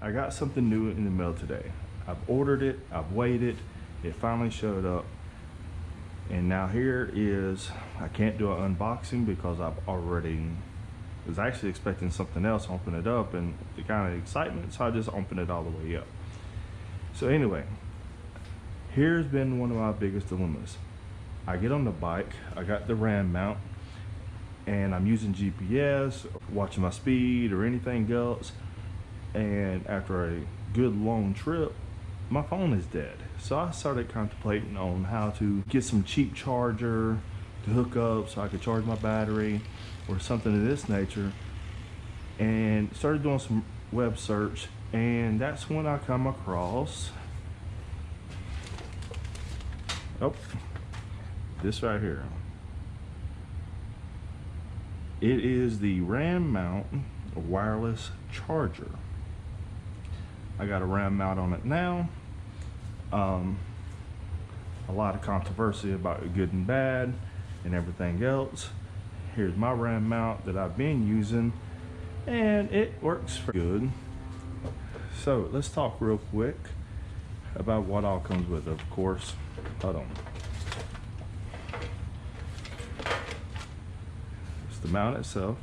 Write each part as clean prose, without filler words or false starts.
I got something new in the mail today. I've ordered it, I've waited, it finally showed up. And now here is, I can't do an unboxing because I've already was actually expecting something else, open it up and the kind of excitement, so I just opened it all the way up. So anyway, here's been one of my biggest dilemmas. I get on the bike, I got the RAM mount, and I'm using GPS, watching my speed or anything else, and after a good long trip, my phone is dead. So I started contemplating on how to get some cheap charger to hook up so I could charge my battery or something of this nature, and started doing some web search, and that's when I come across this right here. It is the RAM mount wireless charger. I got a RAM mount on it now. A lot of controversy about good and bad and everything else. Here's my RAM mount that I've been using, and it works good. So let's talk real quick about what all comes with it, of course. Hold on. It's the mount itself.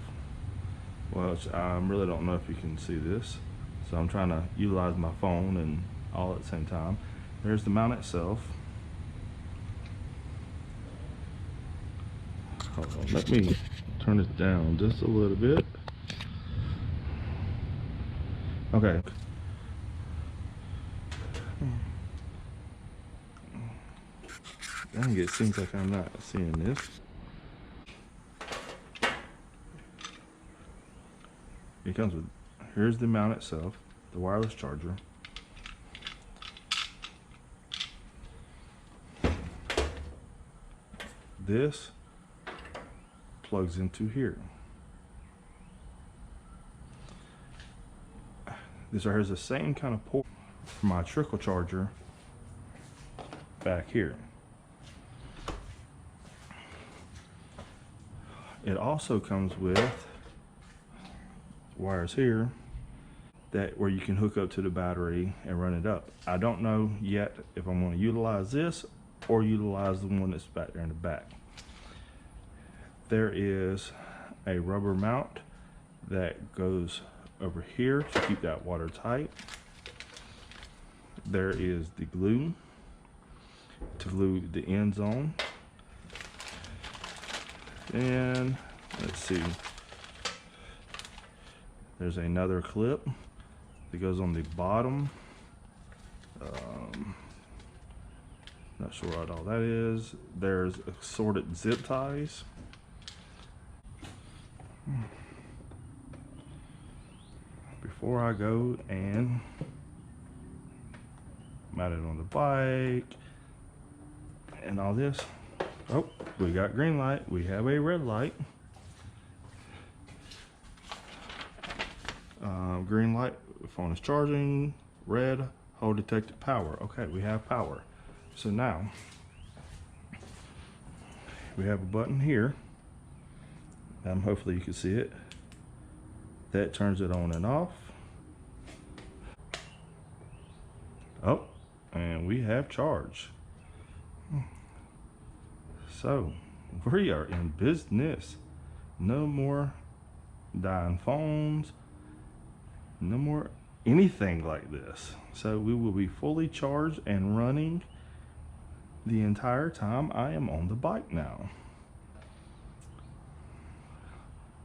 Well, I really don't know if you can see this, so I'm trying to utilize my phone and all at the same time. There's the mount itself. Hold on, let me turn it down just a little bit. Okay. Dang, it seems like I'm not seeing this. It comes with, here's the mount itself, the wireless charger. This plugs into here. This right here is the same kind of port for my trickle charger back here. It also comes with wires here that where you can hook up to the battery and run it up. I don't know yet if I'm going to utilize this or utilize the one that's back there in the back. There is a rubber mount that goes over here to keep that watertight. There is the glue to glue the ends on. And let's see, there's another clip that goes on the bottom. Not sure what all that is. There's assorted zip ties. Before I go and mount it on the bike and all this, oh, we got green light, we have a red light. Green light, the phone is charging. Red, hold detected power. Okay, we have power. So now we have a button here. Hopefully you can see it. That turns it on and off. Oh, and we have charge. So we are in business. No more dying phones. No more anything like this. So we will be fully charged and running the entire time I am on the bike now.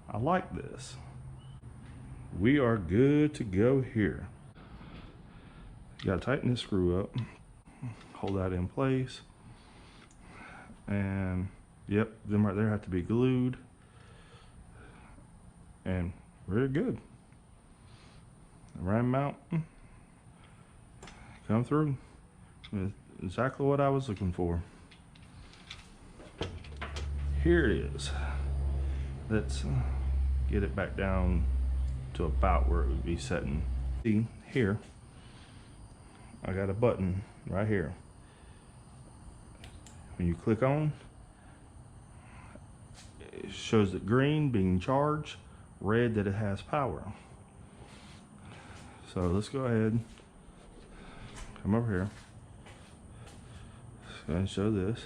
I like this. We are good to go here. You gotta tighten this screw up, hold that in place, and yep, them right there have to be glued, and we're good. The RAM mount come through. Exactly what I was looking for. Here it is. Let's get it back down to about where it would be sitting. See here, I got a button right here. When you click on, it shows that green being charged, red that it has power. So let's go ahead, come over here. Let's go ahead and show this.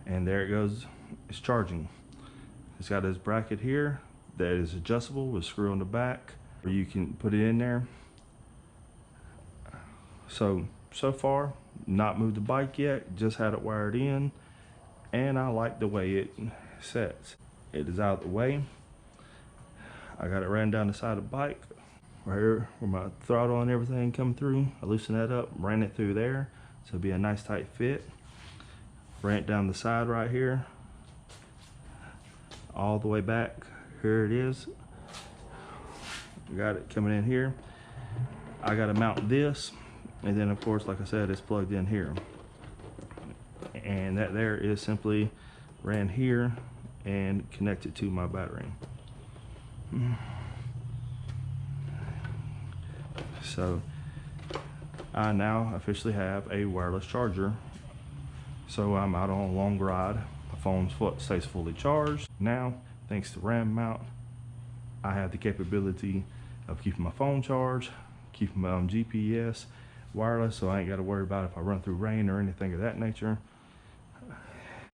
And there it goes, it's charging. It's got this bracket here that is adjustable with a screw on the back where you can put it in there. So far, not moved the bike yet, just had it wired in, and I like the way it sets. It is out of the way. I got it ran down the side of the bike, right here where my throttle and everything come through. I loosened that up, ran it through there, so it'll be a nice tight fit. Ran it down the side right here, all the way back. Here it is. Got it coming in here. I got to mount this, and then of course, like I said, it's plugged in here. And that there is simply ran here and connected to my battery. So I now officially have a wireless charger. So I'm out on a long ride. My phone stays fully charged. Now, thanks to RAM mount, I have the capability of keeping my phone charged, keeping my GPS wireless, so I ain't got to worry about if I run through rain or anything of that nature.